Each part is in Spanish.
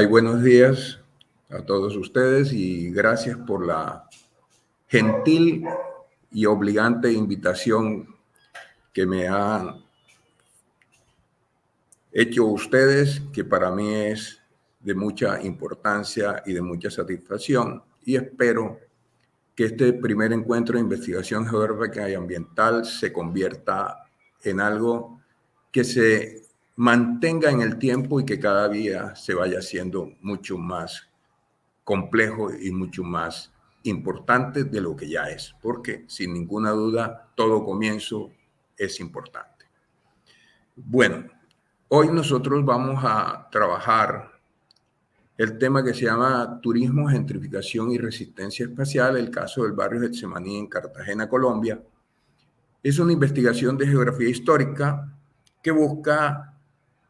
Buenos días a todos ustedes y gracias por la gentil y obligante invitación que me han hecho ustedes, que para mí es de mucha importancia y de mucha satisfacción. Y espero que este primer encuentro de investigación geográfica y ambiental se convierta en algo que se mantenga en el tiempo y que cada día se vaya haciendo mucho más complejo y mucho más importante de lo que ya es, porque sin ninguna duda todo comienzo es importante. Bueno, hoy nosotros vamos a trabajar el tema que se llama Turismo, Gentrificación y Resistencia Espacial, el caso del barrio Getsemaní en Cartagena, Colombia. Es una investigación de geografía histórica que busca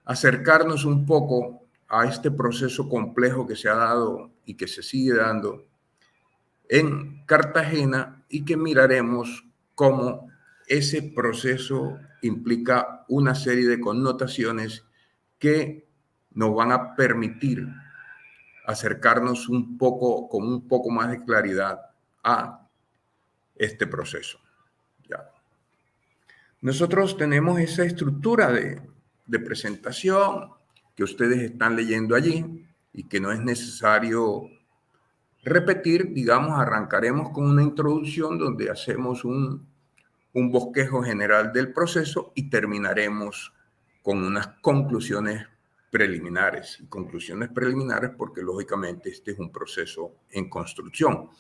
acercarnos un poco a este proceso complejo que se ha dado y que se sigue dando en Cartagena y que miraremos cómo ese proceso implica una serie de connotaciones que nos van a permitir acercarnos con un poco más de claridad a este proceso. Ya. Nosotros tenemos esa estructura de presentación que ustedes están leyendo allí y que no es necesario repetir. Digamos, arrancaremos con una introducción donde hacemos un bosquejo general del proceso y terminaremos con unas conclusiones preliminares. Conclusiones preliminares porque lógicamente este es un proceso en construcción.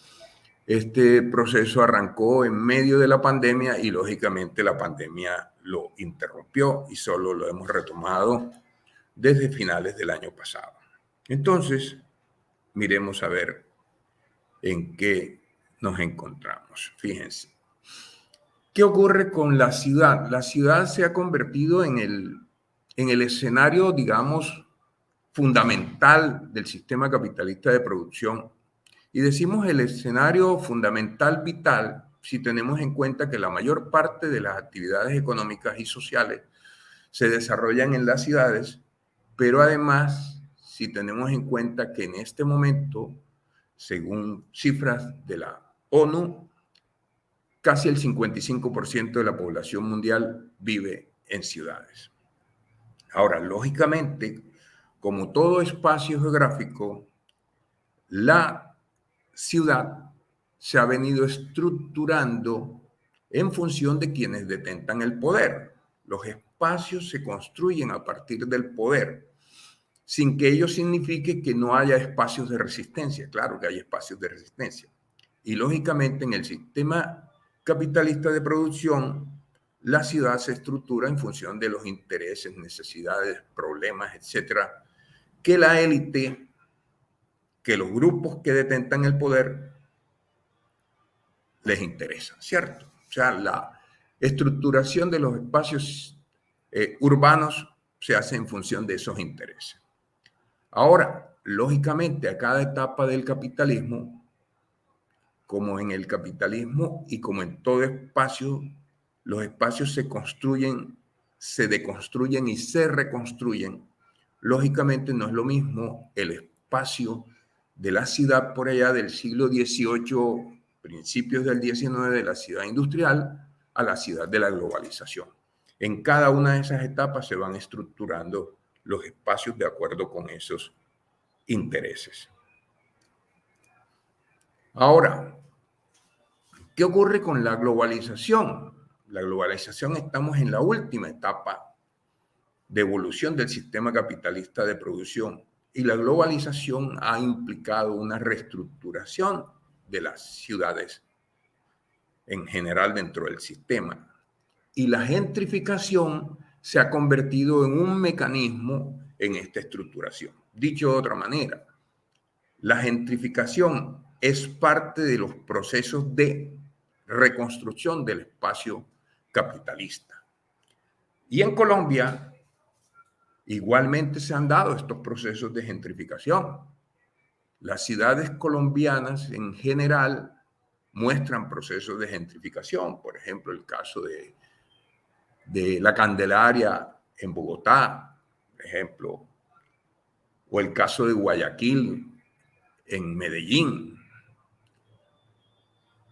Este proceso arrancó en medio de la pandemia y lógicamente la pandemia lo interrumpió y solo lo hemos retomado desde finales del año pasado. Entonces, miremos a ver en qué nos encontramos. Fíjense. ¿Qué ocurre con la ciudad? La ciudad se ha convertido en el escenario, digamos, fundamental del sistema capitalista de producción. Y decimos el escenario fundamental vital si tenemos en cuenta que la mayor parte de las actividades económicas y sociales se desarrollan en las ciudades, pero además si tenemos en cuenta que en este momento, según cifras de la ONU, casi el 55% de la población mundial vive en ciudades. Ahora, lógicamente, como todo espacio geográfico, la ciudad se ha venido estructurando en función de quienes detentan el poder. Los espacios se construyen a partir del poder, sin que ello signifique que no haya espacios de resistencia. Claro que hay espacios de resistencia. Y lógicamente en el sistema capitalista de producción, la ciudad se estructura en función de los intereses, necesidades, problemas, etcétera, que la élite, que los grupos que detentan el poder les interesa, ¿cierto? O sea, la estructuración de los espacios urbanos se hace en función de esos intereses. Ahora, lógicamente, a cada etapa del capitalismo, como en el capitalismo y como en todo espacio, los espacios se construyen, se deconstruyen y se reconstruyen. Lógicamente no es lo mismo el espacio de la ciudad por allá del siglo XVIII, principios del XIX, de la ciudad industrial, a la ciudad de la globalización. En cada una de esas etapas se van estructurando los espacios de acuerdo con esos intereses. Ahora, ¿qué ocurre con la globalización? La globalización, estamos en la última etapa de evolución del sistema capitalista de producción y la globalización ha implicado una reestructuración de las ciudades en general dentro del sistema. Y la gentrificación se ha convertido en un mecanismo en esta estructuración. Dicho de otra manera, la gentrificación es parte de los procesos de reconstrucción del espacio capitalista. Y en Colombia igualmente se han dado estos procesos de gentrificación. Las ciudades colombianas en general muestran procesos de gentrificación. Por ejemplo, el caso de La Candelaria en Bogotá, por ejemplo, o el caso de Guayaquil en Medellín,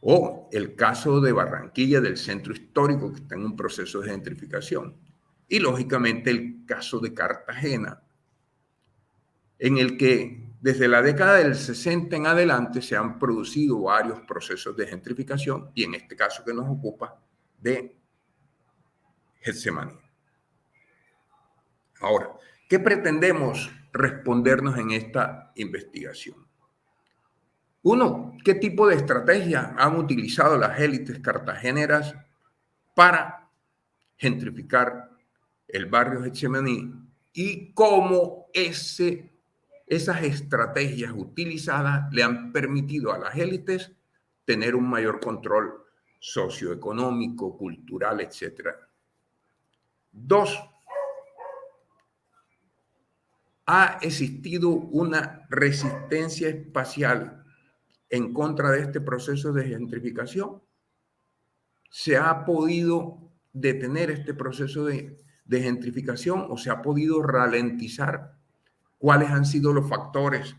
o el caso de Barranquilla, del centro histórico, que está en un proceso de gentrificación. Y lógicamente el caso de Cartagena, en el que desde la década del 60 en adelante se han producido varios procesos de gentrificación, y en este caso que nos ocupa, de Getsemaní. Ahora, ¿qué pretendemos respondernos en esta investigación? Uno, ¿qué tipo de estrategia han utilizado las élites cartageneras para gentrificar el barrio Getsemaní y cómo esas estrategias utilizadas le han permitido a las élites tener un mayor control socioeconómico, cultural, etc.? Dos, ha existido una resistencia espacial en contra de este proceso de gentrificación. ¿Se ha podido detener este proceso de gentrificación o se ha podido ralentizar? ¿Cuáles han sido los factores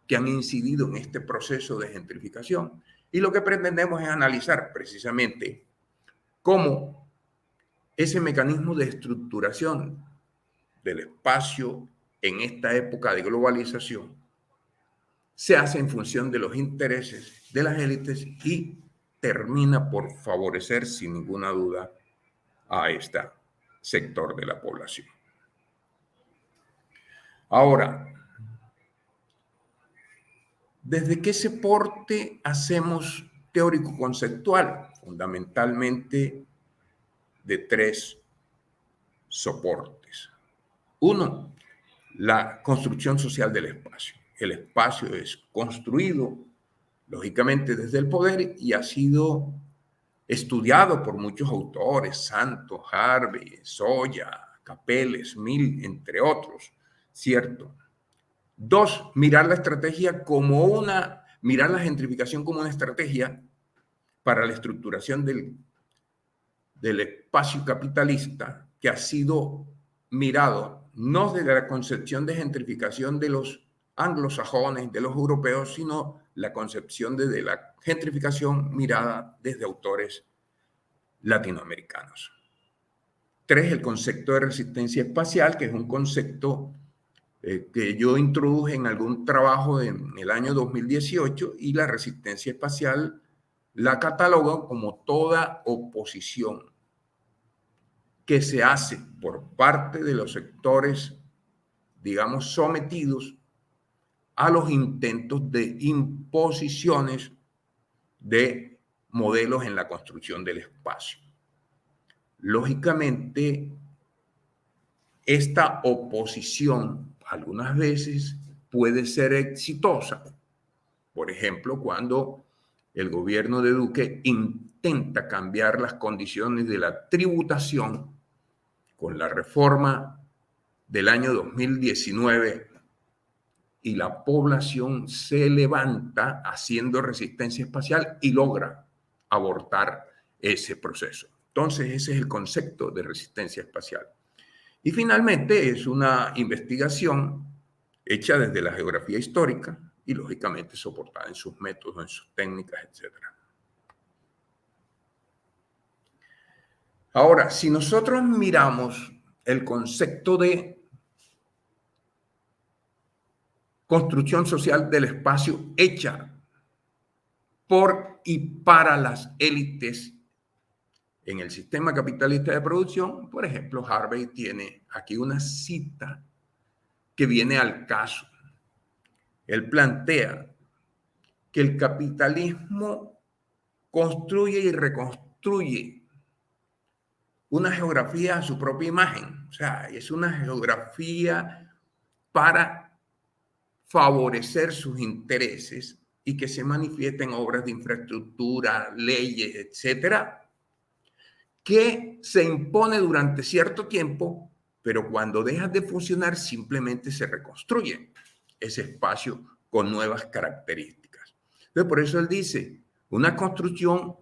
que han incidido en este proceso de gentrificación? Y lo que pretendemos es analizar precisamente cómo ese mecanismo de estructuración del espacio en esta época de globalización se hace en función de los intereses de las élites y termina por favorecer sin ninguna duda a este sector de la población. Ahora, ¿desde qué soporte hacemos teórico-conceptual? Fundamentalmente de tres soportes. Uno, la construcción social del espacio. El espacio es construido, lógicamente, desde el poder y ha sido estudiado por muchos autores, Santos, Harvey, Soya, Capel, Smith, entre otros, ¿cierto? Dos, mirar la gentrificación como una estrategia para la estructuración del espacio capitalista que ha sido mirado no desde la concepción de gentrificación de los anglosajones, de los europeos, sino la concepción desde la gentrificación mirada desde autores latinoamericanos. Tres, el concepto de resistencia espacial, que es un concepto que yo introduje en algún trabajo en el año 2018, y la resistencia espacial la catalogo como toda oposición que se hace por parte de los sectores, digamos, sometidos a los intentos de imposiciones de modelos en la construcción del espacio. Lógicamente, esta oposición algunas veces puede ser exitosa. Por ejemplo, cuando el gobierno de Duque intenta cambiar las condiciones de la tributación con la reforma del año 2019 y la población se levanta haciendo resistencia espacial y logra abortar ese proceso. Entonces, ese es el concepto de resistencia espacial. Y finalmente es una investigación hecha desde la geografía histórica y lógicamente soportada en sus métodos, en sus técnicas, etc. Ahora, si nosotros miramos el concepto de construcción social del espacio hecha por y para las élites en el sistema capitalista de producción, por ejemplo, Harvey tiene aquí una cita que viene al caso. Él plantea que el capitalismo construye y reconstruye una geografía a su propia imagen. O sea, es una geografía para favorecer sus intereses y que se manifiesta en obras de infraestructura, leyes, etcétera, que se impone durante cierto tiempo, pero cuando dejan de funcionar simplemente se reconstruye ese espacio con nuevas características. Entonces, por eso él dice, una construcción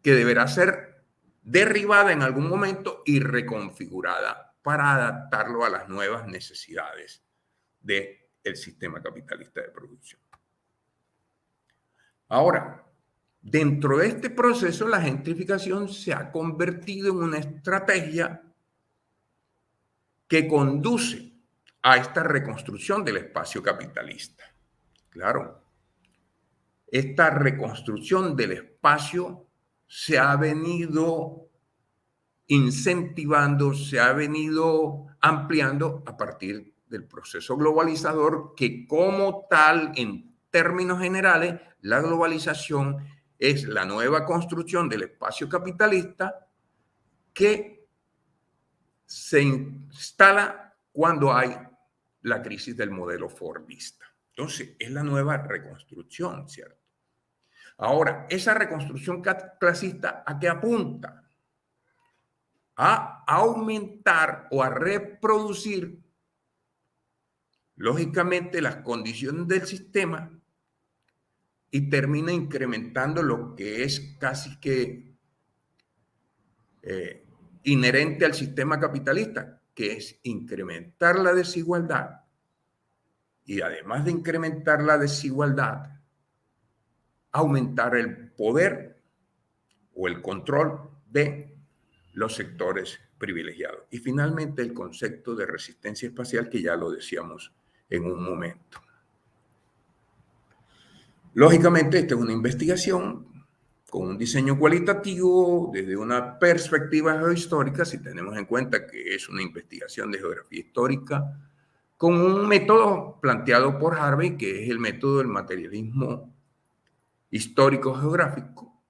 que deberá ser derribada en algún momento y reconfigurada para adaptarlo a las nuevas necesidades del sistema capitalista de producción. Ahora, dentro de este proceso, la gentrificación se ha convertido en una estrategia que conduce a esta reconstrucción del espacio capitalista. Claro, esta reconstrucción del espacio se ha venido incentivando, se ha venido ampliando a partir del proceso globalizador, que como tal, en términos generales, la globalización es la nueva construcción del espacio capitalista que se instala cuando hay la crisis del modelo fordista. Entonces, es la nueva reconstrucción, ¿cierto? Ahora, esa reconstrucción clasista, ¿a qué apunta? A aumentar o a reproducir, lógicamente, las condiciones del sistema y termina incrementando lo que es casi que inherente al sistema capitalista, que es incrementar la desigualdad y además de incrementar la desigualdad, aumentar el poder o el control de los sectores privilegiados. Y finalmente el concepto de resistencia espacial, que ya lo decíamos en un momento. Lógicamente, esta es una investigación con un diseño cualitativo desde una perspectiva geohistórica, si tenemos en cuenta que es una investigación de geografía histórica, con un método planteado por Harvey, que es el método del materialismo histórico-geográfico,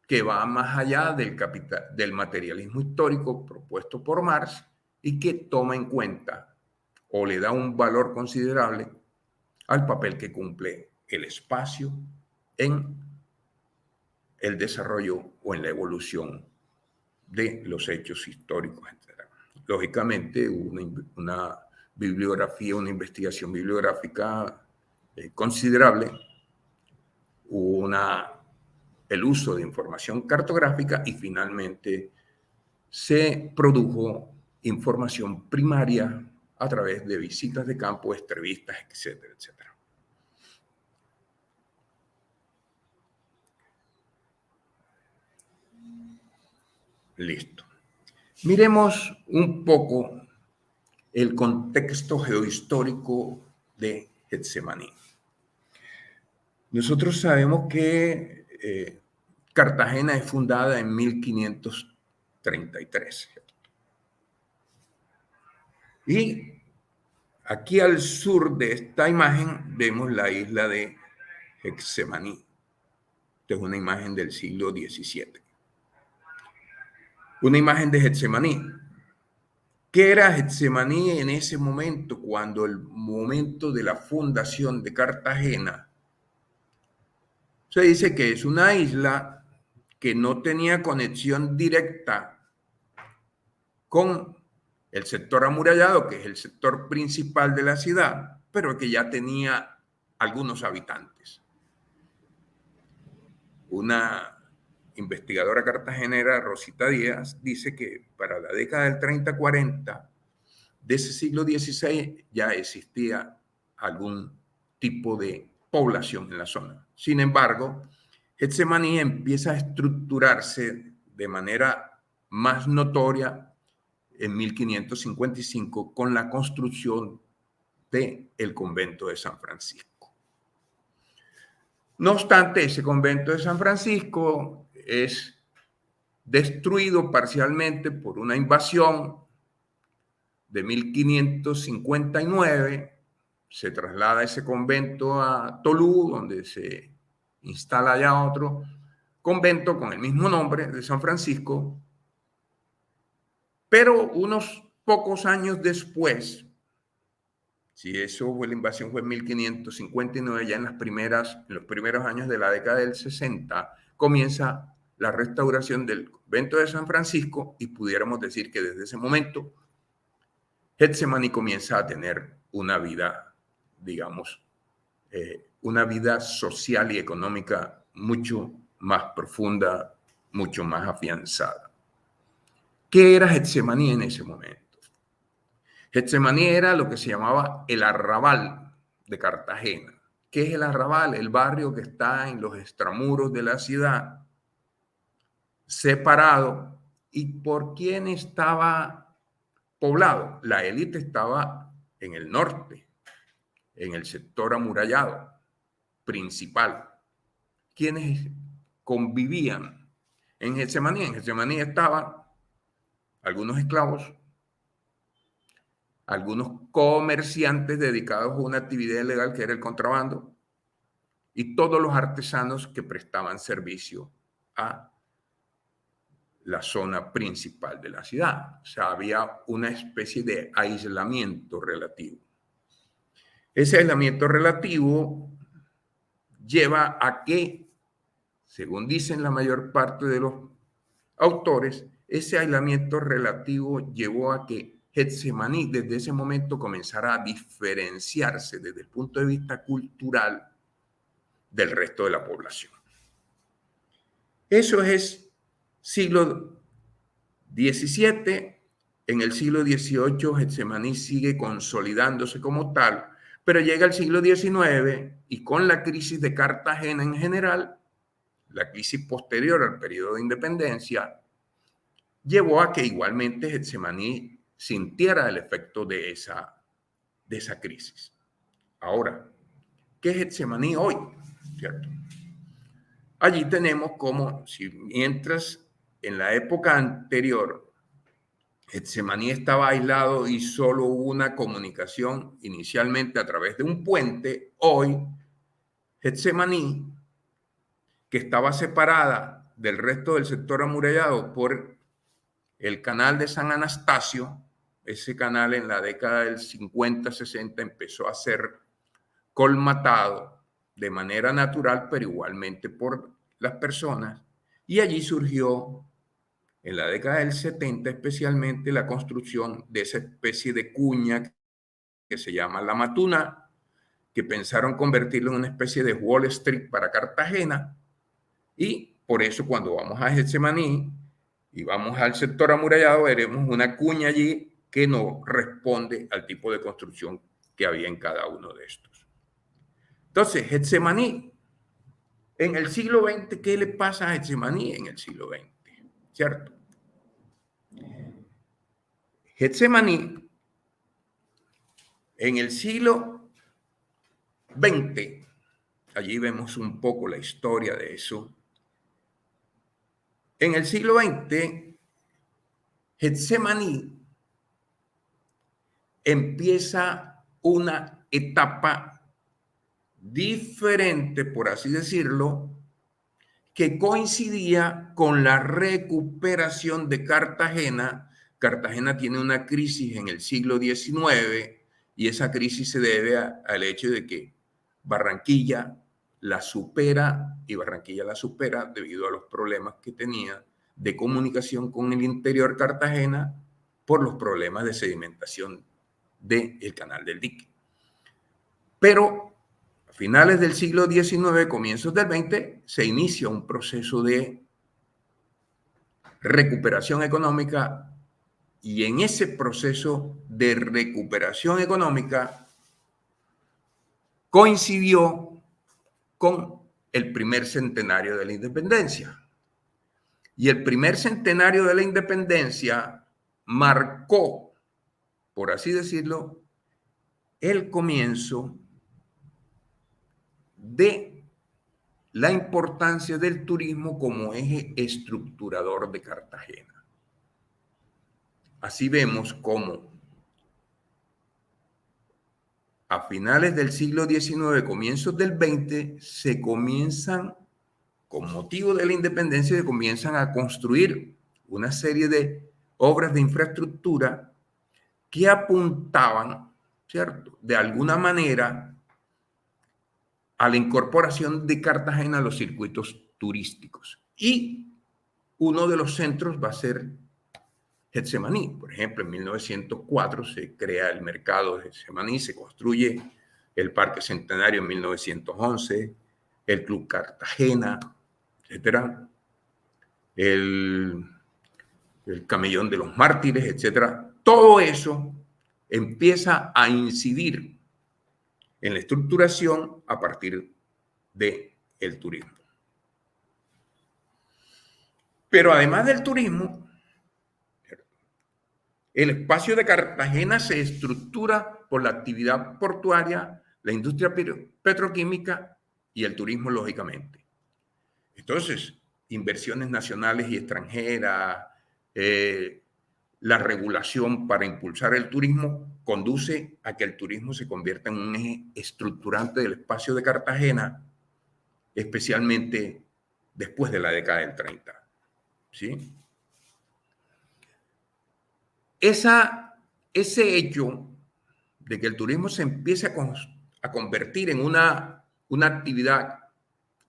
que va más allá del materialismo histórico propuesto por Marx y que toma en cuenta o le da un valor considerable al papel que cumple el espacio en el desarrollo o en la evolución de los hechos históricos, etc. Lógicamente, una bibliografía, una investigación bibliográfica considerable, el uso de información cartográfica y finalmente se produjo información primaria a través de visitas de campo, entrevistas, etcétera, etcétera. Listo. Miremos un poco el contexto geohistórico de Getsemaní. Nosotros sabemos que Cartagena es fundada en 1533. Y aquí al sur de esta imagen vemos la isla de Getsemaní. Esta es una imagen del siglo XVII. Una imagen de Getsemaní. ¿Qué era Getsemaní en ese momento, cuando el momento de la fundación de Cartagena? Se dice que es una isla que no tenía conexión directa con el sector amurallado, que es el sector principal de la ciudad, pero que ya tenía algunos habitantes. Una investigadora cartagenera, Rosita Díaz, dice que para la década del 30-40 de ese siglo XVI ya existía algún tipo de población en la zona. Sin embargo, Getsemaní empieza a estructurarse de manera más notoria en 1555 con la construcción del convento de San Francisco. No obstante, ese convento de San Francisco es destruido parcialmente por una invasión de 1559. Se traslada ese convento a Tolú, donde se instala ya otro convento con el mismo nombre de San Francisco. Pero unos pocos años después, si eso fue la invasión, fue en 1559, ya en los primeros años de la década del 60, comienza la restauración del convento de San Francisco y pudiéramos decir que desde ese momento Getsemaní comienza a tener una vida, digamos, una vida social y económica mucho más profunda, mucho más afianzada. ¿Qué era Getsemaní en ese momento? Getsemaní era lo que se llamaba el arrabal de Cartagena. ¿Qué es el arrabal? El barrio que está en los extramuros de la ciudad, separado. ¿Y por quién estaba poblado? La élite estaba en el norte, en el sector amurallado principal. ¿Quiénes convivían en Getsemaní? En Getsemaní estaban algunos esclavos, algunos comerciantes dedicados a una actividad ilegal que era el contrabando y todos los artesanos que prestaban servicio a la zona principal de la ciudad. O sea, había una especie de aislamiento relativo. Ese aislamiento relativo lleva a que, según dicen la mayor parte de los autores, ese aislamiento relativo llevó a que Getsemaní desde ese momento comenzara a diferenciarse desde el punto de vista cultural del resto de la población. Eso es siglo XVII. En el siglo XVIII Getsemaní sigue consolidándose como tal, pero llega el siglo XIX y con la crisis de Cartagena en general, la crisis posterior al periodo de independencia, llevó a que igualmente Getsemaní sintiera el efecto de esa crisis. Ahora, ¿qué es Getsemaní hoy? ¿Cierto? Allí tenemos como, si mientras en la época anterior Getsemaní estaba aislado y solo hubo una comunicación inicialmente a través de un puente, hoy Getsemaní, que estaba separada del resto del sector amurallado por el canal de San Anastasio, ese canal en la década del 50-60 empezó a ser colmatado de manera natural, pero igualmente por las personas, y allí surgió en la década del 70 especialmente la construcción de esa especie de cuña que se llama La Matuna, que pensaron convertirlo en una especie de Wall Street para Cartagena, y por eso cuando vamos a Getsemaní y vamos al sector amurallado veremos una cuña allí que no responde al tipo de construcción que había en cada uno de estos. Entonces, Getsemaní, en el siglo XX, ¿qué le pasa a Getsemaní en el siglo XX? ¿Cierto? Getsemaní, en el siglo XX, allí vemos un poco la historia de eso. En el siglo XX, Getsemaní empieza una etapa diferente, por así decirlo, que coincidía con la recuperación de Cartagena. Cartagena tiene una crisis en el siglo XIX y esa crisis se debe al hecho de que Barranquilla la supera y Barranquilla la supera debido a los problemas que tenía de comunicación con el interior de Cartagena por los problemas de sedimentación del canal del dique. Pero a finales del siglo XIX, comienzos del XX, se inicia un proceso de recuperación económica y en ese proceso de recuperación económica coincidió con el primer centenario de la independencia. Y el primer centenario de la independencia marcó, por así decirlo, el comienzo de la importancia del turismo como eje estructurador de Cartagena. Así vemos cómo a finales del siglo XIX, comienzos del XX, se comienzan, con motivo de la independencia, se comienzan a construir una serie de obras de infraestructura que apuntaban, ¿cierto?, de alguna manera a la incorporación de Cartagena a los circuitos turísticos. Y uno de los centros va a ser Getsemaní. Por ejemplo, en 1904 se crea el mercado de Getsemaní, se construye el Parque Centenario en 1911, el Club Cartagena, etcétera, el Camellón de los Mártires, etcétera. Todo eso empieza a incidir en la estructuración a partir del turismo. Pero además del turismo, el espacio de Cartagena se estructura por la actividad portuaria, la industria petroquímica y el turismo, lógicamente. Entonces, inversiones nacionales y extranjeras, la regulación para impulsar el turismo conduce a que el turismo se convierta en un eje estructurante del espacio de Cartagena, especialmente después de la década del 30. ¿Sí? Ese hecho de que el turismo se empiece a convertir en una actividad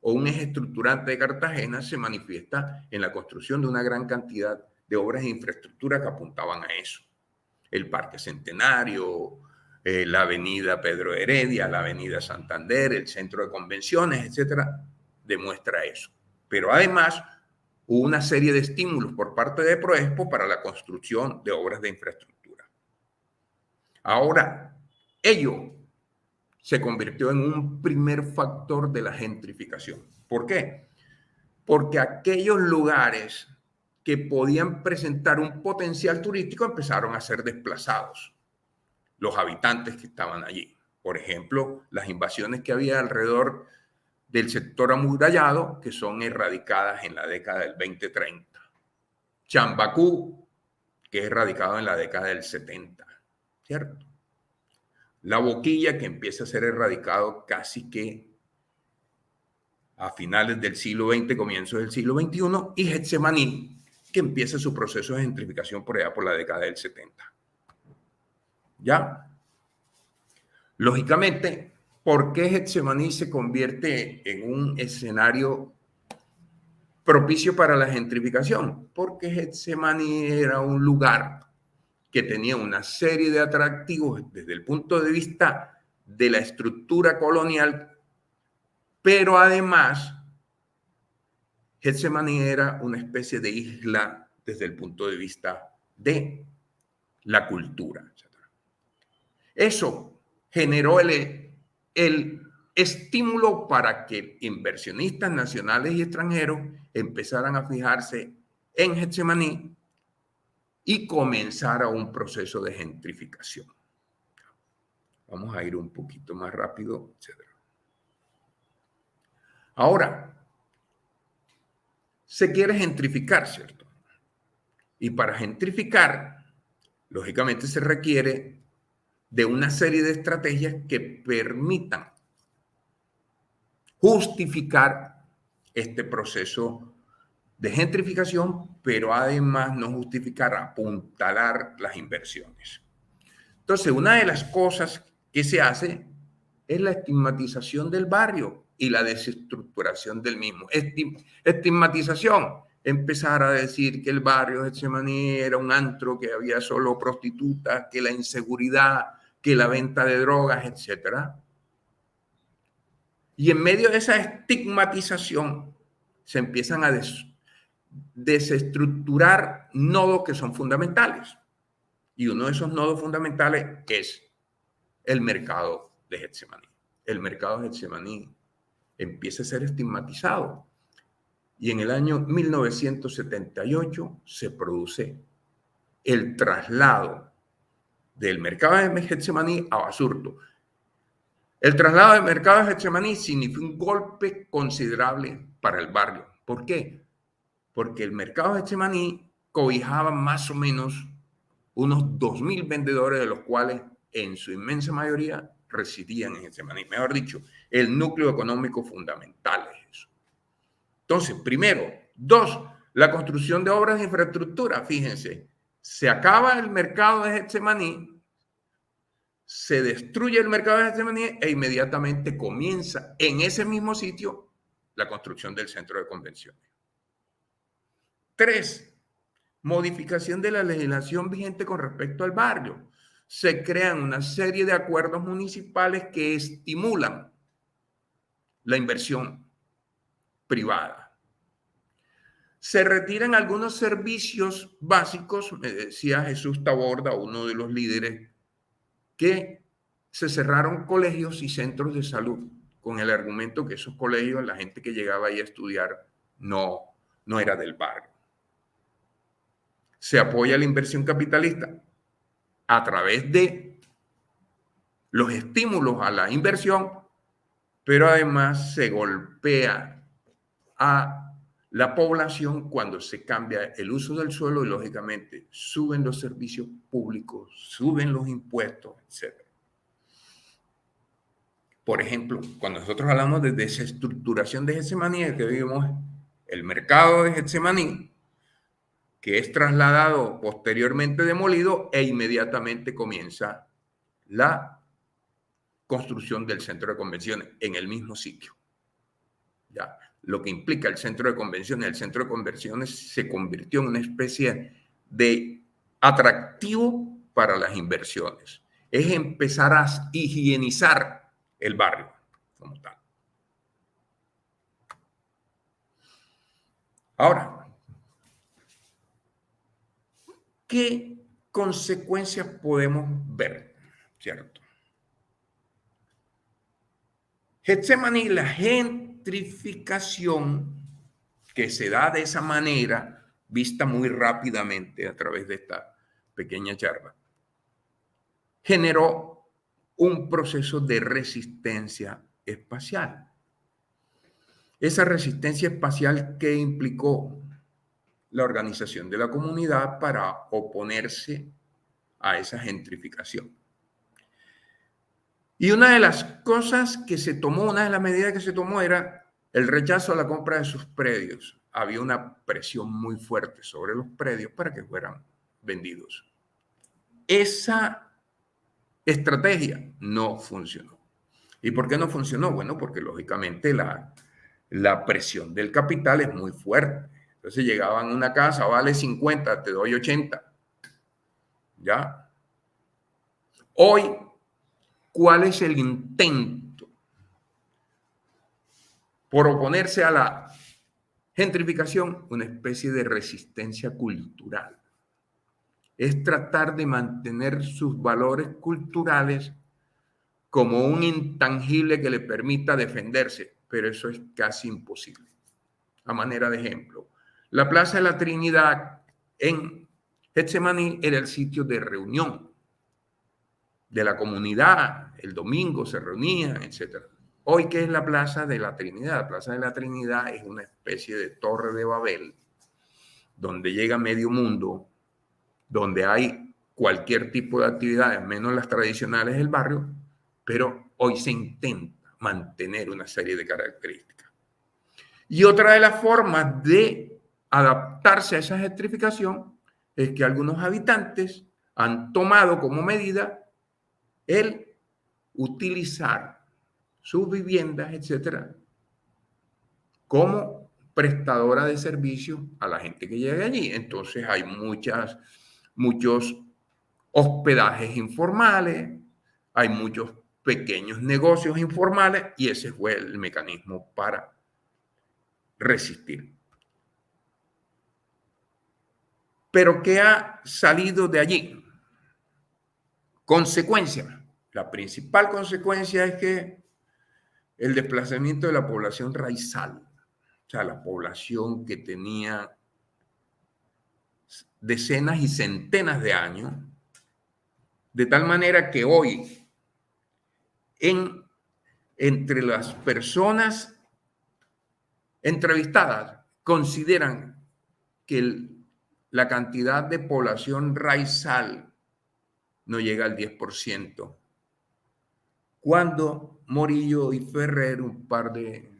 o un eje estructurante de Cartagena se manifiesta en la construcción de una gran cantidad de obras de infraestructura que apuntaban a eso. El Parque Centenario, la Avenida Pedro Heredia, la Avenida Santander, el Centro de Convenciones, etcétera, demuestra eso. Pero además hubo una serie de estímulos por parte de Proexpo para la construcción de obras de infraestructura. Ahora, ello se convirtió en un primer factor de la gentrificación. ¿Por qué? Porque aquellos lugares que podían presentar un potencial turístico empezaron a ser desplazados, los habitantes que estaban allí. Por ejemplo, las invasiones que había alrededor del sector amurallado, que son erradicadas en la década del 20-30. Chambacú, que es erradicado en la década del 70, ¿cierto? La Boquilla, que empieza a ser erradicado casi que a finales del siglo XX, comienzos del siglo XXI, y Getsemaní, que empieza su proceso de gentrificación por allá por la década del 70. ¿Ya? Lógicamente, ¿por qué Getsemaní se convierte en un escenario propicio para la gentrificación? Porque Getsemaní era un lugar que tenía una serie de atractivos desde el punto de vista de la estructura colonial, pero además Getsemaní era una especie de isla desde el punto de vista de la cultura, etc. Eso generó el estímulo para que inversionistas nacionales y extranjeros empezaran a fijarse en Getsemaní y comenzara un proceso de gentrificación. Vamos a ir un poquito más rápido, etc. Ahora, se quiere gentrificar, ¿cierto? Y para gentrificar, lógicamente se requiere de una serie de estrategias que permitan justificar este proceso de gentrificación, pero además no justificar, apuntalar las inversiones. Entonces, una de las cosas que se hace es la estigmatización del barrio y la desestructuración del mismo. Estigmatización, empezar a decir que el barrio de Getsemaní era un antro, que había solo prostitutas, que la inseguridad, que la venta de drogas, etc. Y en medio de esa estigmatización se empiezan a desestructurar nodos que son fundamentales. Y uno de esos nodos fundamentales es el mercado de Getsemaní. El mercado de Getsemaní empieza a ser estigmatizado. Y en el año 1978 se produce el traslado del mercado de Getsemaní a Basurto. El traslado del mercado de Getsemaní significó un golpe considerable para el barrio. ¿Por qué? Porque el mercado de Getsemaní cobijaba más o menos unos 2.000 vendedores, de los cuales en su inmensa mayoría residían en Getsemaní. Mejor dicho, el núcleo económico fundamental es eso. Entonces, primero. Dos, la construcción de obras de infraestructura. Fíjense, se acaba el mercado de Getsemaní, se destruye el mercado de Getsemaní e inmediatamente comienza en ese mismo sitio la construcción del centro de convenciones. Tres, modificación de la legislación vigente con respecto al barrio. Se crean una serie de acuerdos municipales que estimulan la inversión privada. Se retiran algunos servicios básicos, me decía Jesús Taborda, uno de los líderes que se cerraron colegios y centros de salud con el argumento que esos colegios, la gente que llegaba ahí a estudiar, no era del barrio. Se apoya la inversión capitalista a través de los estímulos a la inversión, pero además se golpea a la población cuando se cambia el uso del suelo y lógicamente suben los servicios públicos, suben los impuestos, etc. Por ejemplo, cuando nosotros hablamos de desestructuración de Getsemaní, que vimos el mercado de Getsemaní, que es trasladado, posteriormente demolido, e inmediatamente comienza la construcción del centro de convenciones en el mismo sitio. ¿Ya? Lo que implica el centro de convenciones. El centro de convenciones se convirtió en una especie de atractivo para las inversiones. Es empezar a higienizar el barrio como tal. Ahora, ¿qué consecuencias podemos ver? ¿Cierto? Getsemaní, la gentrificación que se da de esa manera, vista muy rápidamente a través de esta pequeña charla, generó un proceso de resistencia espacial. Esa resistencia espacial que implicó la organización de la comunidad para oponerse a esa gentrificación. Y una de las cosas que se tomó, una de las medidas que se tomó era el rechazo a la compra de sus predios. Había una presión muy fuerte sobre los predios para que fueran vendidos. Esa estrategia no funcionó. ¿Y por qué no funcionó? Bueno, porque lógicamente la presión del capital es muy fuerte. Entonces llegaban a una casa, vale 50, te doy 80. ¿Ya? Hoy, ¿cuál es el intento por oponerse a la gentrificación? Una especie de resistencia cultural. Es tratar de mantener sus valores culturales como un intangible que le permita defenderse, pero eso es casi imposible. A manera de ejemplo, la Plaza de la Trinidad en Getsemaní era el sitio de reunión de la comunidad. El domingo se reunían, etc. Hoy, ¿qué es la Plaza de la Trinidad? La Plaza de la Trinidad es una especie de torre de Babel donde llega medio mundo, donde hay cualquier tipo de actividades, menos las tradicionales del barrio, pero hoy se intenta mantener una serie de características. Y otra de las formas de adaptarse a esa gentrificación es que algunos habitantes han tomado como medida el utilizar sus viviendas, etcétera, como prestadora de servicios a la gente que llega allí. Entonces hay muchos hospedajes informales, hay muchos pequeños negocios informales y ese fue el mecanismo para resistir. Pero ¿qué ha salido de allí? Consecuencia. La principal consecuencia es que el desplazamiento de la población raizal, o sea, la población que tenía decenas y centenas de años, de tal manera que hoy, entre las personas entrevistadas, consideran que la cantidad de población raizal no llega al 10%, cuando Morillo y Ferrer, un par de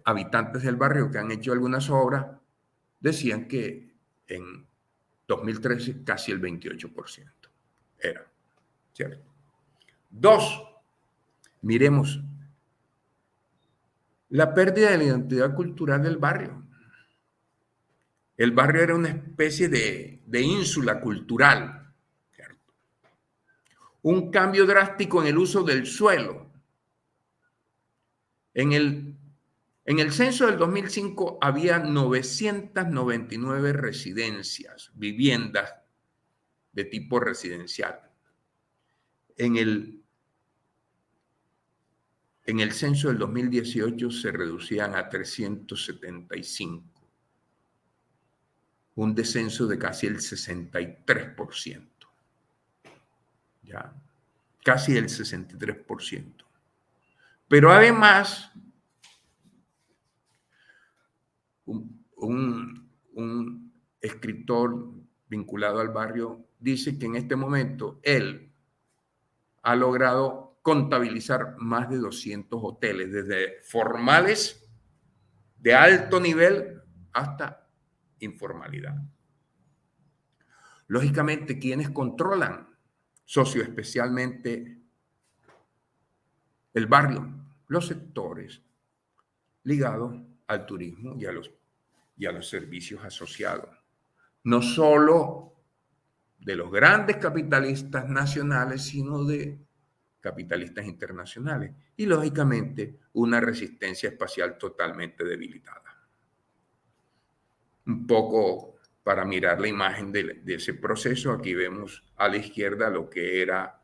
habitantes del barrio que han hecho algunas obras, decían que en 2013 casi el 28% era, ¿cierto? Dos, miremos la pérdida de la identidad cultural del barrio. El barrio era una especie de ínsula cultural, ¿cierto? Un cambio drástico en el uso del suelo. En el censo del 2005 había 999 residencias, viviendas de tipo residencial. En el censo del 2018 se reducían a 375, un descenso de casi el 63%. Ya, casi el 63%. Pero además, un escritor vinculado al barrio dice que en este momento él ha logrado contabilizar más de 200 hoteles, desde formales de alto nivel hasta informalidad. Lógicamente, quienes controlan socioespecialmente el barrio, los sectores ligados al turismo y a los servicios asociados. No solo de los grandes capitalistas nacionales, sino de capitalistas internacionales. Y lógicamente una resistencia espacial totalmente debilitada. Un poco para mirar la imagen de ese proceso, aquí vemos a la izquierda lo que era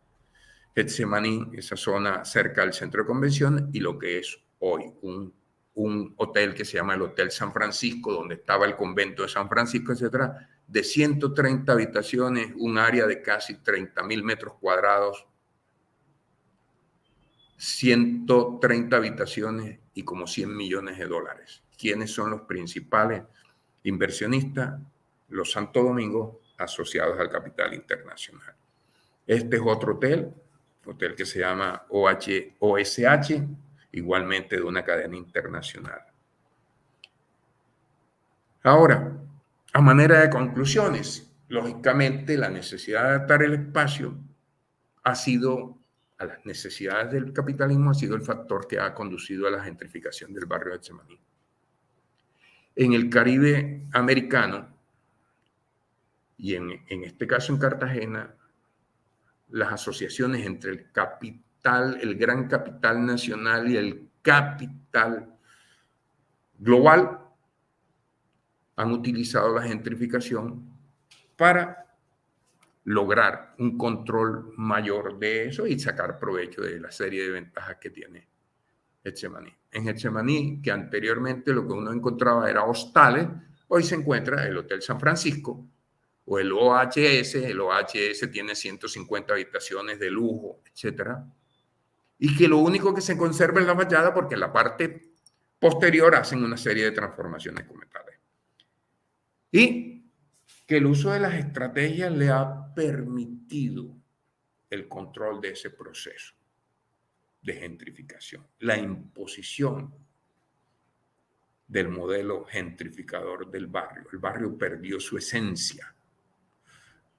Getsemaní, esa zona cerca del centro de convención, y lo que es hoy un hotel que se llama el Hotel San Francisco, donde estaba el convento de San Francisco, etcétera, de 130 habitaciones, un área de casi 30.000 metros cuadrados, 130 habitaciones y como 100 millones de dólares. ¿Quiénes son los principales inversionistas? Los Santo Domingo asociados al capital internacional. Este es otro hotel que se llama OSH, igualmente de una cadena internacional. Ahora, a manera de conclusiones, lógicamente la necesidad de adaptar el espacio a las necesidades del capitalismo ha sido el factor que ha conducido a la gentrificación del barrio de Getsemaní. En el Caribe americano, y en este caso en Cartagena, las asociaciones entre el capital, el gran capital nacional y el capital global han utilizado la gentrificación para lograr un control mayor de eso y sacar provecho de la serie de ventajas que tiene Getsemaní. En Getsemaní, que anteriormente lo que uno encontraba era hostales, hoy se encuentra el Hotel San Francisco o el OHS. El OHS tiene 150 habitaciones de lujo, etcétera, y que lo único que se conserva es la fachada, porque en la parte posterior hacen una serie de transformaciones comerciales. Y que el uso de las estrategias le ha permitido el control de ese proceso de gentrificación, la imposición del modelo gentrificador del barrio. El barrio perdió su esencia.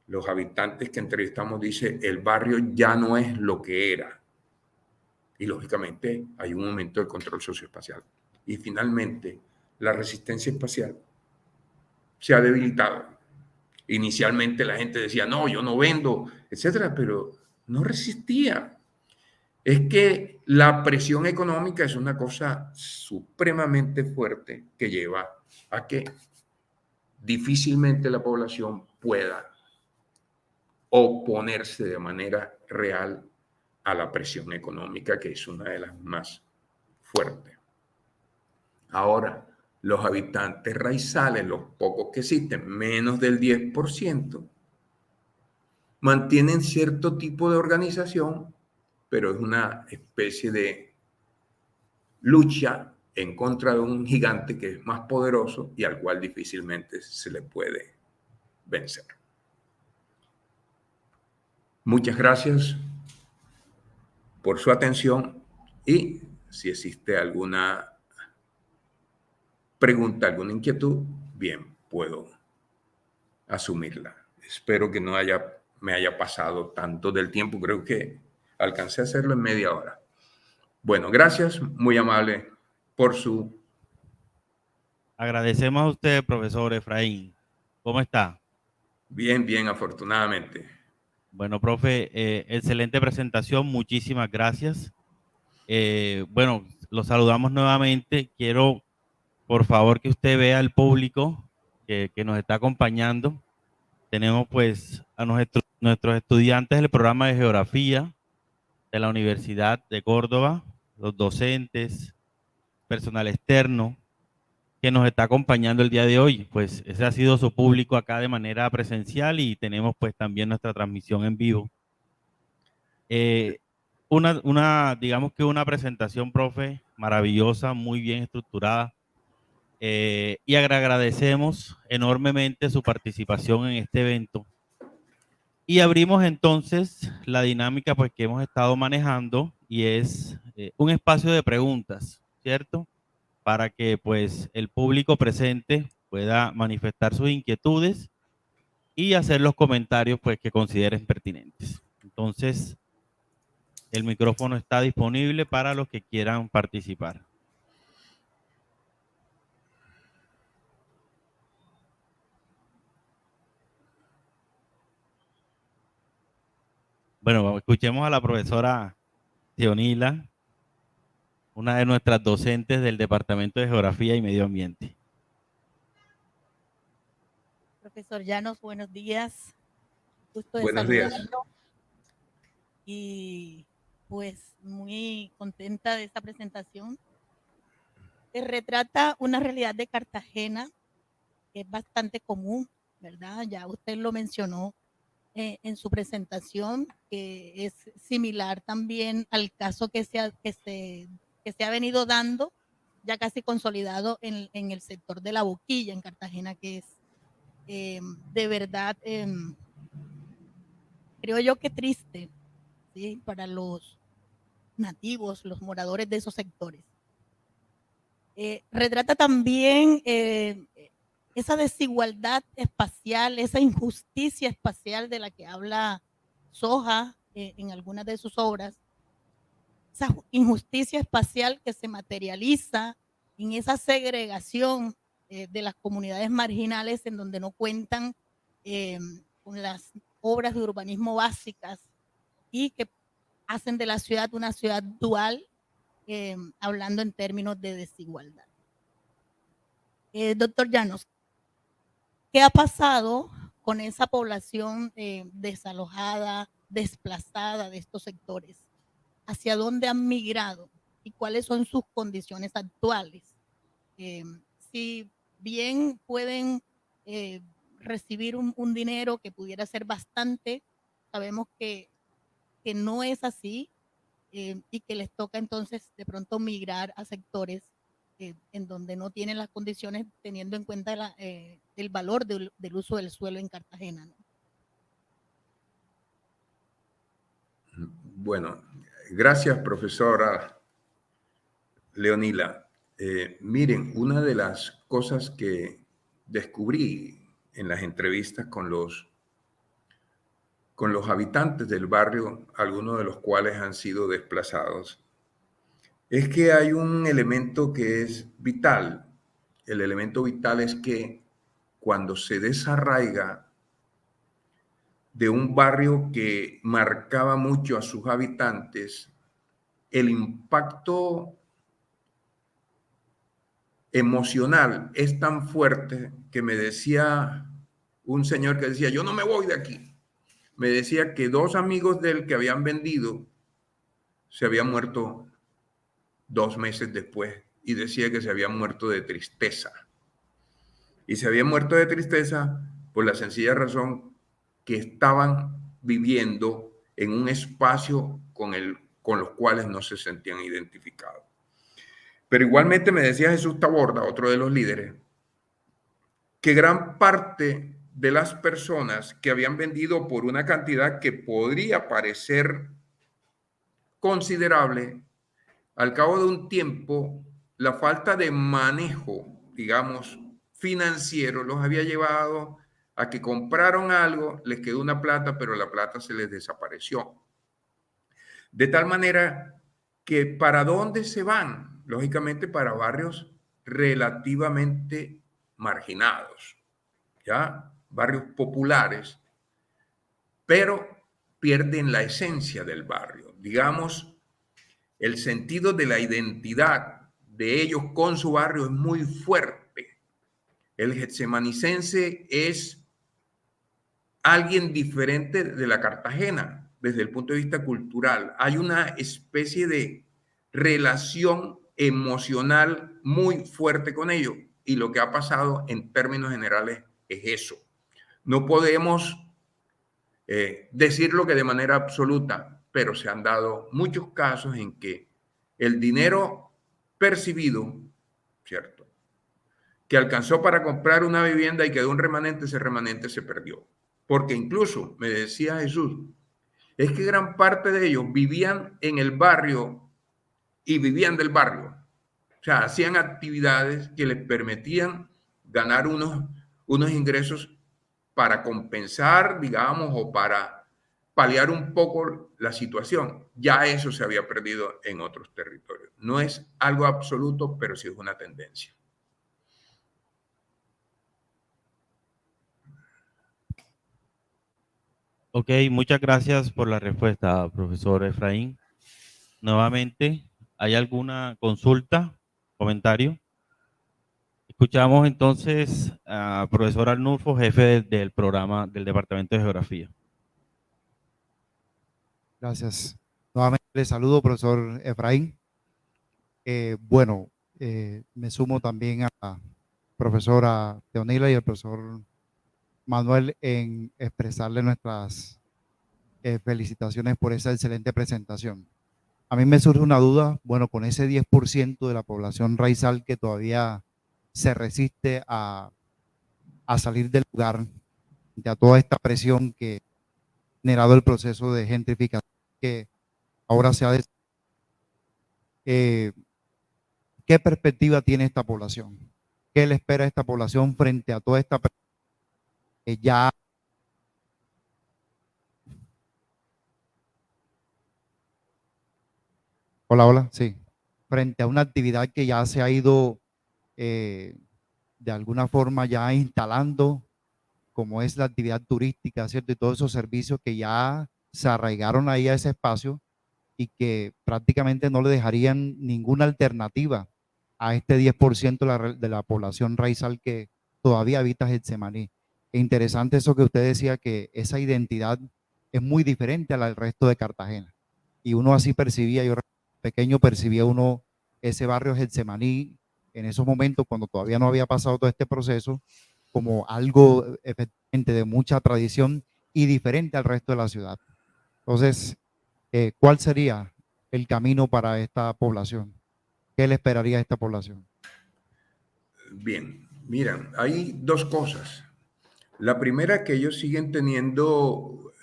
Los habitantes que entrevistamos dicen, el barrio ya no es lo que era. Y lógicamente hay un aumento del control socioespacial. Y finalmente, la resistencia espacial se ha debilitado. Inicialmente la gente decía, no, yo no vendo, etcétera, pero no resistía. Es que la presión económica es una cosa supremamente fuerte que lleva a que difícilmente la población pueda oponerse de manera real a la presión económica, que es una de las más fuertes. Ahora, los habitantes raizales, los pocos que existen, menos del 10%, mantienen cierto tipo de organización, pero es una especie de lucha en contra de un gigante que es más poderoso y al cual difícilmente se le puede vencer. Muchas gracias por su atención y si existe alguna pregunta, alguna inquietud, bien, puedo asumirla. Espero que no me haya pasado tanto del tiempo, creo que alcancé a hacerlo en media hora. Bueno, gracias, muy amable por su... Agradecemos a usted, profesor Efraín. ¿Cómo está? Bien, bien, afortunadamente. Bueno, profe, excelente presentación, muchísimas gracias. Bueno, lo saludamos nuevamente. Quiero, por favor, que usted vea al público que nos está acompañando. Tenemos pues a nuestros estudiantes del programa de geografía de la Universidad de Córdoba, los docentes, personal externo que nos está acompañando el día de hoy. Pues ese ha sido su público acá de manera presencial y tenemos pues también nuestra transmisión en vivo. Digamos que una presentación, profe, maravillosa, muy bien estructurada. Y agradecemos enormemente su participación en este evento. Y abrimos entonces la dinámica pues que hemos estado manejando y es un espacio de preguntas, ¿cierto? Para que pues el público presente pueda manifestar sus inquietudes y hacer los comentarios pues que consideren pertinentes. Entonces, el micrófono está disponible para los que quieran participar. Bueno, escuchemos a la profesora Sionila, una de nuestras docentes del Departamento de Geografía y Medio Ambiente. Profesor Llanos, buenos días. Gusto de Buenos días. saludarlo. Y pues muy contenta de esta presentación. Retrata una realidad de Cartagena que es bastante común, ¿verdad? Ya usted lo mencionó en su presentación, que es similar también al caso que se ha venido dando, ya casi consolidado en el sector de la Boquilla, en Cartagena, que es de verdad, creo yo que triste, ¿sí? Para los nativos, los moradores de esos sectores. Retrata también esa desigualdad espacial, esa injusticia espacial de la que habla Soja en algunas de sus obras, esa injusticia espacial que se materializa en esa segregación de las comunidades marginales en donde no cuentan con las obras de urbanismo básicas y que hacen de la ciudad una ciudad dual, hablando en términos de desigualdad. Doctor Llanos, ¿qué ha pasado con esa población desalojada, desplazada de estos sectores? ¿Hacia dónde han migrado y cuáles son sus condiciones actuales? Si bien pueden recibir un dinero que pudiera ser bastante, sabemos que no es así y que les toca entonces de pronto migrar a sectores en donde no tienen las condiciones, teniendo en cuenta el valor del uso del suelo en Cartagena, ¿no? Bueno, gracias, profesora Leonila. Miren, una de las cosas que descubrí en las entrevistas con los habitantes del barrio, algunos de los cuales han sido desplazados, es que hay un elemento que es vital. El elemento vital es que cuando se desarraiga de un barrio que marcaba mucho a sus habitantes, el impacto emocional es tan fuerte que me decía un señor que decía, yo no me voy de aquí. Me decía que dos amigos de él que habían vendido se habían muerto 2 meses después y decía que se habían muerto de tristeza. Y se habían muerto de tristeza por la sencilla razón que estaban viviendo en un espacio con los cuales no se sentían identificados. Pero igualmente me decía Jesús Taborda, otro de los líderes, que gran parte de las personas que habían vendido por una cantidad que podría parecer considerable, al cabo de un tiempo, la falta de manejo, digamos, financiero, los había llevado a que compraron algo, les quedó una plata, pero la plata se les desapareció. De tal manera que ¿para dónde se van? Lógicamente para barrios relativamente marginados, ¿ya? Barrios populares, pero pierden la esencia del barrio. Digamos, el sentido de la identidad de ellos con su barrio es muy fuerte. El getsemanicense es alguien diferente de la Cartagena desde el punto de vista cultural. Hay una especie de relación emocional muy fuerte con ellos, y lo que ha pasado en términos generales es eso. No podemos decirlo que de manera absoluta, pero se han dado muchos casos en que el dinero percibido, ¿cierto?, que alcanzó para comprar una vivienda y quedó un remanente, ese remanente se perdió. Porque incluso, me decía Jesús, es que gran parte de ellos vivían en el barrio y vivían del barrio. O sea, hacían actividades que les permitían ganar unos ingresos para compensar, digamos, o para paliar un poco la situación. Ya eso se había perdido en otros territorios. No es algo absoluto, pero sí es una tendencia. Ok, muchas gracias por la respuesta, profesor Efraín. Nuevamente, ¿hay alguna consulta, comentario? Escuchamos entonces a profesor Arnulfo, jefe del programa del Departamento de Geografía. Gracias. Nuevamente le saludo, profesor Efraín. Me sumo también a la profesora Teonila y al profesor Manuel en expresarle nuestras felicitaciones por esa excelente presentación. A mí me surge una duda, bueno, con ese 10% de la población raizal que todavía se resiste a salir del lugar, de toda esta presión que ha generado el proceso de gentrificación que ahora se ha ¿qué perspectiva tiene esta población? ¿Qué le espera a esta población frente a toda esta presión que ya... Hola, hola, sí. Frente a una actividad que ya se ha ido de alguna forma ya instalando, como es la actividad turística, ¿cierto? Y todos esos servicios que ya se arraigaron ahí a ese espacio y que prácticamente no le dejarían ninguna alternativa a este 10% de la población raizal que todavía habita Getsemaní. Es interesante eso que usted decía, que esa identidad es muy diferente al resto de Cartagena. Y uno así percibía, yo pequeño percibía uno ese barrio Getsemaní en esos momentos cuando todavía no había pasado todo este proceso como algo efectivamente de mucha tradición y diferente al resto de la ciudad. Entonces, ¿cuál sería el camino para esta población? ¿Qué le esperaría a esta población? Bien, miren, hay dos cosas. La primera, que ellos siguen teniendo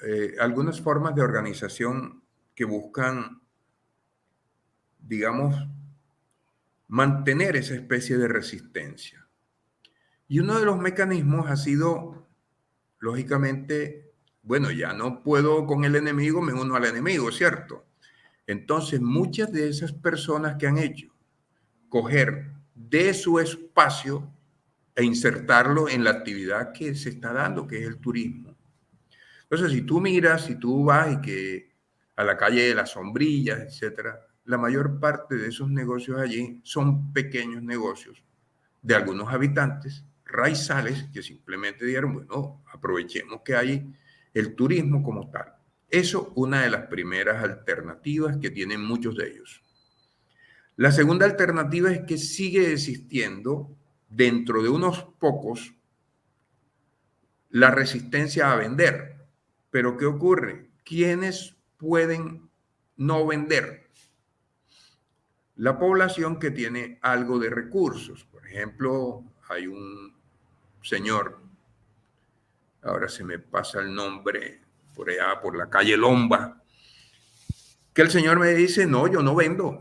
algunas formas de organización que buscan, digamos, mantener esa especie de resistencia. Y uno de los mecanismos ha sido, lógicamente, bueno, ya no puedo con el enemigo, me uno al enemigo, ¿cierto? Entonces, muchas de esas personas que han hecho coger de su espacio e insertarlo en la actividad que se está dando, que es el turismo. Entonces, si tú miras, si tú vas y que a la calle de las sombrillas, etcétera, la mayor parte de esos negocios allí son pequeños negocios de algunos habitantes raizales que simplemente dijeron, bueno, aprovechemos que hay el turismo como tal. Eso, una de las primeras alternativas que tienen muchos de ellos. La segunda alternativa es que sigue existiendo dentro de unos pocos la resistencia a vender. Pero ¿qué ocurre? ¿Quiénes pueden no vender? La población que tiene algo de recursos. Por ejemplo, hay un señor, ahora se me pasa el nombre, por allá, por la calle Lomba, que el señor me dice, no, yo no vendo.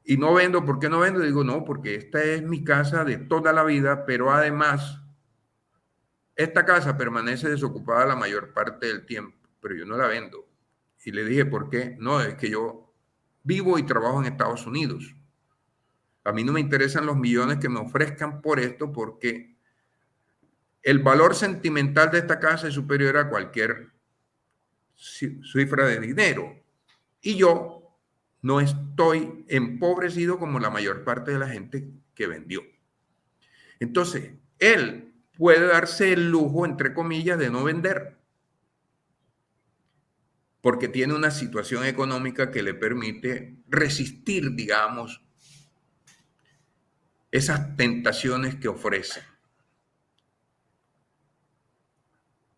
Y no vendo, ¿por qué no vendo? Digo, no, porque esta es mi casa de toda la vida, pero además esta casa permanece desocupada la mayor parte del tiempo, pero yo no la vendo. Y le dije, ¿por qué? No, es que yo vivo y trabajo en Estados Unidos. A mí no me interesan los millones que me ofrezcan por esto, porque el valor sentimental de esta casa es superior a cualquier cifra de dinero. Y yo no estoy empobrecido como la mayor parte de la gente que vendió. Entonces, él puede darse el lujo, entre comillas, de no vender, porque tiene una situación económica que le permite resistir, digamos, esas tentaciones que ofrece.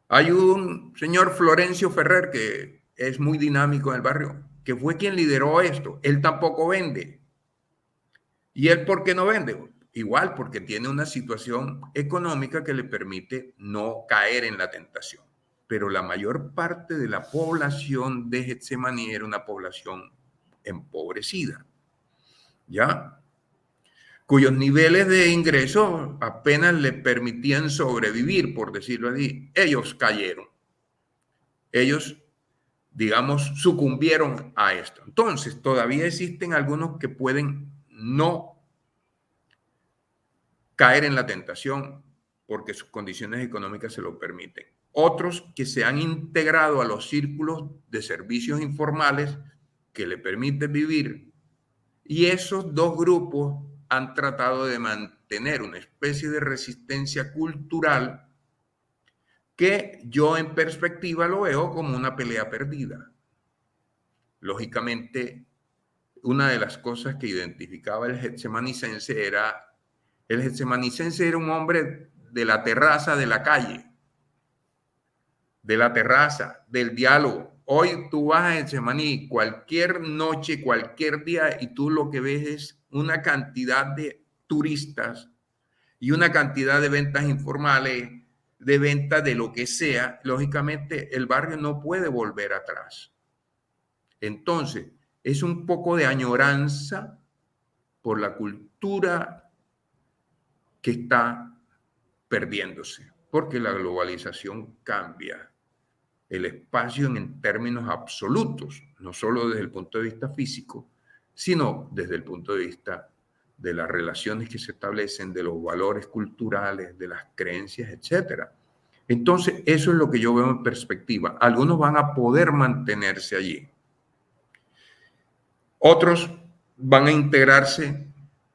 Hay un señor Florencio Ferrer que es muy dinámico en el barrio, que fue quien lideró esto. Él tampoco vende. ¿Y él por qué no vende? Igual, porque tiene una situación económica que le permite no caer en la tentación. Pero la mayor parte de la población de Getsemaní era una población empobrecida, ¿ya? Cuyos niveles de ingresos apenas le permitían sobrevivir, por decirlo así. Ellos cayeron. Ellos, digamos, sucumbieron a esto. Entonces, todavía existen algunos que pueden no caer en la tentación porque sus condiciones económicas se lo permiten. Otros que se han integrado a los círculos de servicios informales que le permiten vivir. Y esos dos grupos han tratado de mantener una especie de resistencia cultural que yo en perspectiva lo veo como una pelea perdida. Lógicamente, una de las cosas que identificaba el getsemanicense era un hombre de la terraza de la calle, de la terraza, del diálogo. Hoy tú vas a Getsemaní cualquier noche, cualquier día, y tú lo que ves es una cantidad de turistas y una cantidad de ventas informales, de venta de lo que sea. Lógicamente, el barrio no puede volver atrás. Entonces, es un poco de añoranza por la cultura que está perdiéndose, porque la globalización cambia el espacio en términos absolutos, no solo desde el punto de vista físico, sino desde el punto de vista de las relaciones que se establecen, de los valores culturales, de las creencias, etc. Entonces, eso es lo que yo veo en perspectiva. Algunos van a poder mantenerse allí. Otros van a integrarse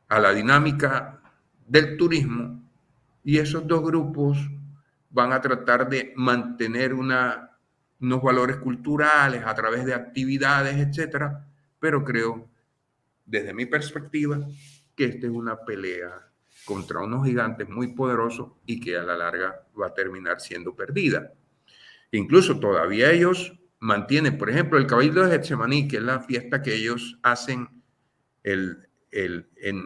a la dinámica del turismo y esos dos grupos van a tratar de mantener unos valores culturales a través de actividades, etcétera, pero creo, desde mi perspectiva, que esta es una pelea contra unos gigantes muy poderosos y que a la larga va a terminar siendo perdida. Incluso todavía ellos mantienen, por ejemplo, el Cabildo de Getsemaní, que es la fiesta que ellos hacen en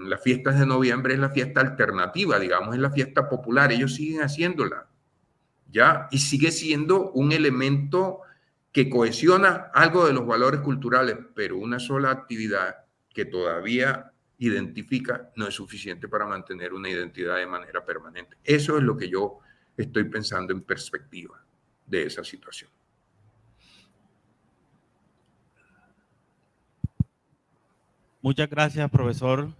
las fiestas de noviembre, es la fiesta alternativa, digamos, es la fiesta popular. Ellos siguen haciéndola, ¿ya? Y sigue siendo un elemento que cohesiona algo de los valores culturales, pero una sola actividad que todavía identifica no es suficiente para mantener una identidad de manera permanente. Eso es lo que yo estoy pensando en perspectiva de esa situación. Muchas gracias, profesor,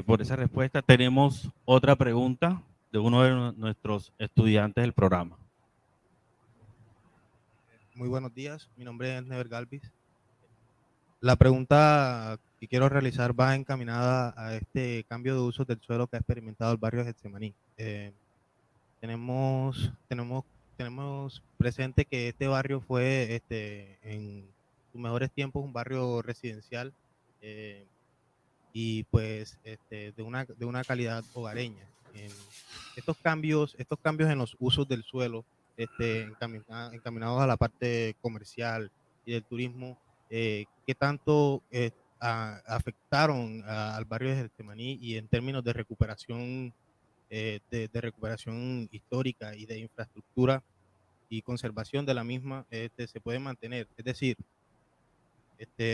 por esa respuesta. Tenemos otra pregunta de uno de nuestros estudiantes del programa. Muy buenos días, mi nombre es Never Galvis. La pregunta que quiero realizar va encaminada a este cambio de uso del suelo que ha experimentado el barrio de Getsemaní. Tenemos presente que este barrio fue en sus mejores tiempos un barrio residencial y pues de una calidad hogareña. Estos cambios en los usos del suelo encaminados a la parte comercial y del turismo, ¿qué tanto afectaron al barrio de Getsemaní y en términos de recuperación de recuperación histórica y de infraestructura y conservación de la misma se puede mantener? Es decir,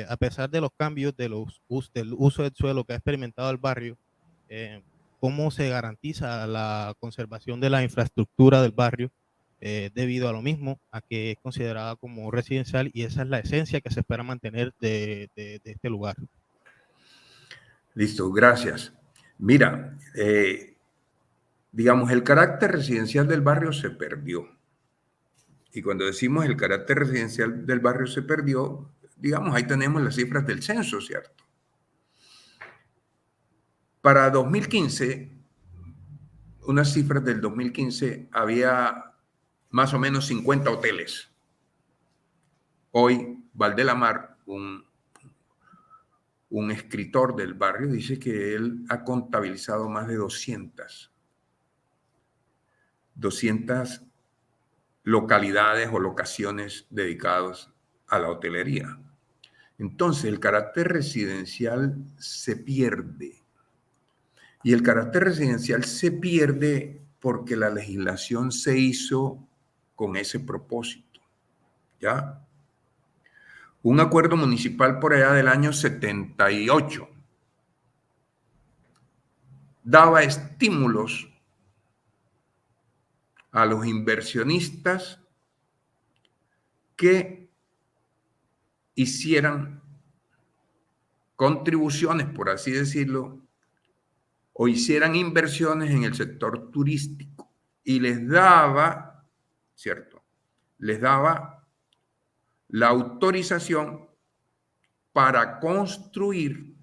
a pesar de los cambios del uso del suelo que ha experimentado el barrio, ¿cómo se garantiza la conservación de la infraestructura del barrio debido a lo mismo, a que es considerada como residencial y esa es la esencia que se espera mantener de este lugar? Listo, gracias. Mira, digamos, el carácter residencial del barrio se perdió. Y cuando decimos el carácter residencial del barrio se perdió, digamos, ahí tenemos las cifras del censo, ¿cierto? Para 2015, unas cifras del 2015, había más o menos 50 hoteles. Hoy, Valdelamar, un escritor del barrio, dice que él ha contabilizado más de 200 localidades o locaciones dedicadas a la hotelería. Entonces, el carácter residencial se pierde. Y el carácter residencial se pierde porque la legislación se hizo con ese propósito. ¿Ya? Un acuerdo municipal por allá del año 78 daba estímulos a los inversionistas que hicieran contribuciones, por así decirlo, o hicieran inversiones en el sector turístico y les daba, ¿cierto? Les daba la autorización para construir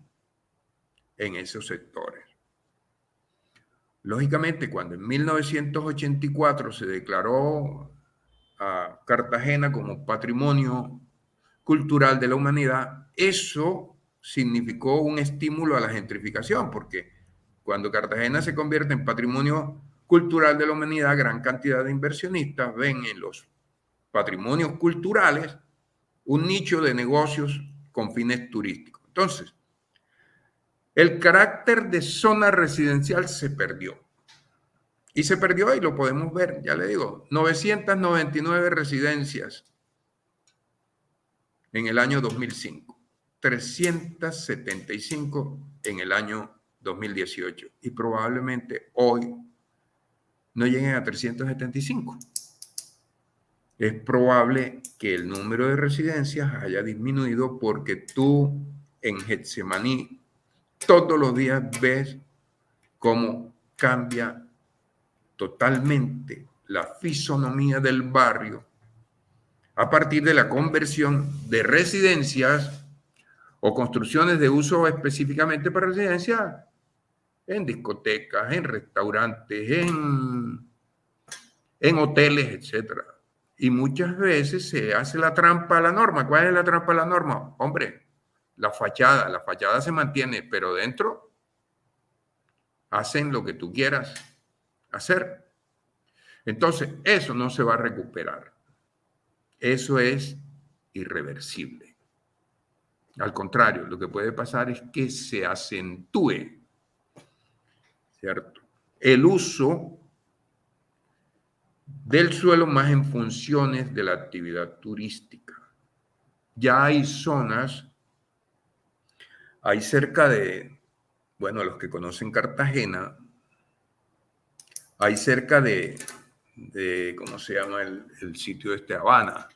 en esos sectores. Lógicamente, cuando en 1984 se declaró a Cartagena como Patrimonio Cultural de la Humanidad, eso significó un estímulo a la gentrificación, porque cuando Cartagena se convierte en Patrimonio Cultural de la Humanidad, gran cantidad de inversionistas ven en los patrimonios culturales un nicho de negocios con fines turísticos. Entonces, el carácter de zona residencial se perdió. Y se perdió y lo podemos ver, ya le digo, 999 residencias en el año 2005, 375 en el año 2018 y probablemente hoy no lleguen a 375. Es probable que el número de residencias haya disminuido porque tú en Getsemaní todos los días ves cómo cambia totalmente la fisonomía del barrio a partir de la conversión de residencias o construcciones de uso específicamente para residencia en discotecas, en restaurantes, en hoteles, etc. Y muchas veces se hace la trampa a la norma. ¿Cuál es la trampa a la norma? Hombre, la fachada se mantiene, pero dentro hacen lo que tú quieras hacer. Entonces, eso no se va a recuperar. Eso es irreversible. Al contrario, lo que puede pasar es que se acentúe, ¿cierto?, el uso del suelo más en funciones de la actividad turística. Ya hay zonas, hay cerca de, bueno, los que conocen Cartagena, hay cerca de ¿cómo se llama el sitio de Habana?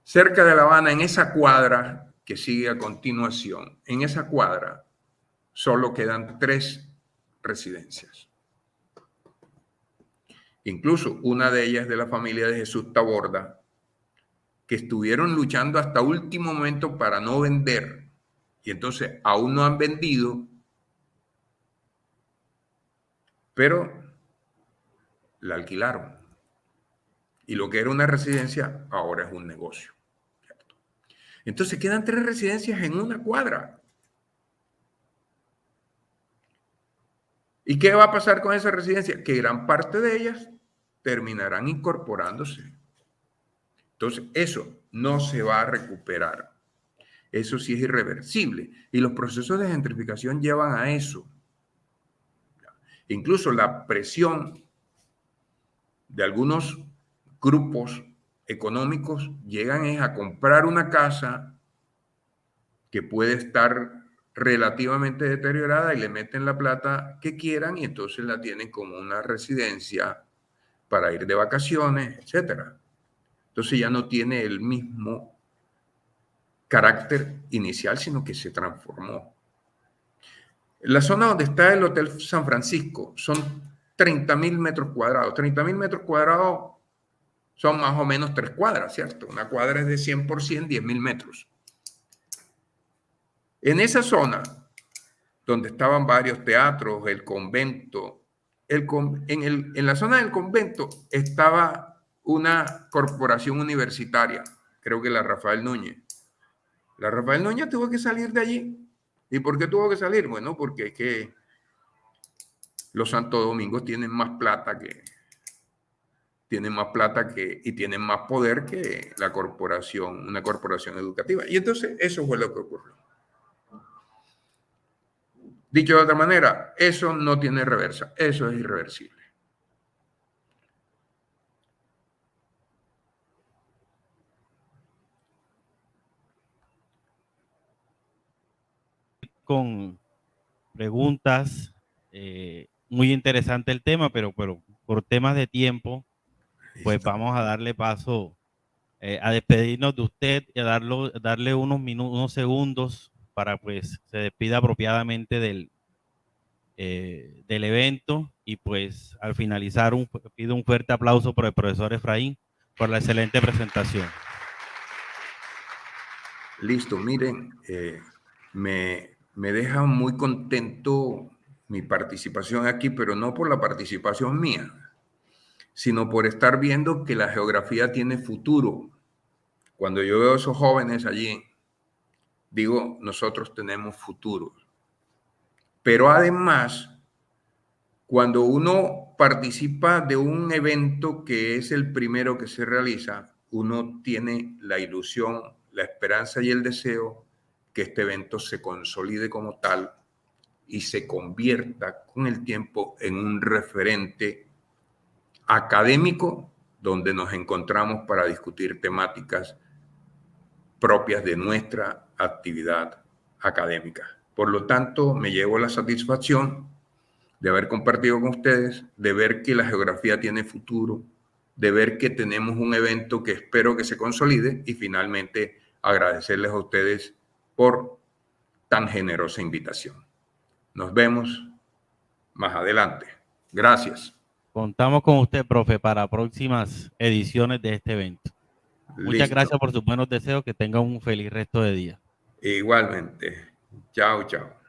Cerca de La Habana, en esa cuadra que sigue a continuación, en esa cuadra solo quedan 3 residencias. Incluso una de ellas de la familia de Jesús Taborda, que estuvieron luchando hasta último momento para no vender, y entonces aún no han vendido, pero la alquilaron. Y lo que era una residencia ahora es un negocio. ¿Cierto? Entonces quedan 3 residencias en una cuadra. ¿Y qué va a pasar con esa residencia? Que gran parte de ellas terminarán incorporándose. Entonces, eso no se va a recuperar. Eso sí es irreversible. Y los procesos de gentrificación llevan a eso. Incluso la presión de algunos grupos económicos llegan a comprar una casa que puede estar relativamente deteriorada y le meten la plata que quieran y entonces la tienen como una residencia para ir de vacaciones, etc. Entonces ya no tiene el mismo carácter inicial, sino que se transformó. La zona donde está el Hotel San Francisco son 30.000 metros cuadrados. 30.000 metros cuadrados son más o menos 3 cuadras, ¿cierto? Una cuadra es de 100 por 100, 10.000 metros. En esa zona, donde estaban varios teatros, el convento en la zona del convento estaba una corporación universitaria, creo que la Rafael Núñez. La Rafael Núñez tuvo que salir de allí. ¿Y por qué tuvo que salir? Bueno, porque es que los Santo Domingos tienen más plata y tienen más poder que la corporación, una corporación educativa. Y entonces eso fue lo que ocurrió. Dicho de otra manera, eso no tiene reversa, eso es irreversible. Con preguntas, muy interesante el tema, pero por temas de tiempo, pues vamos a darle paso a despedirnos de usted y a darle unos segundos para pues se despida apropiadamente del evento y pues al finalizar pido un fuerte aplauso por el profesor Efraín por la excelente presentación. Listo, miren, me deja muy contento mi participación aquí, pero no por la participación mía, sino por estar viendo que la geografía tiene futuro. Cuando yo veo a esos jóvenes allí, digo, nosotros tenemos futuro. Pero además, cuando uno participa de un evento que es el primero que se realiza, uno tiene la ilusión, la esperanza y el deseo que este evento se consolide como tal y se convierta con el tiempo en un referente académico donde nos encontramos para discutir temáticas propias de nuestra actividad académica. Por lo tanto, me llevo la satisfacción de haber compartido con ustedes, de ver que la geografía tiene futuro, de ver que tenemos un evento que espero que se consolide y finalmente agradecerles a ustedes por tan generosa invitación. Nos vemos más adelante. Gracias. Contamos con usted, profe, para próximas ediciones de este evento. Muchas Listo. gracias por sus buenos deseos. Que tenga un feliz resto de día. Igualmente. Chao, chao.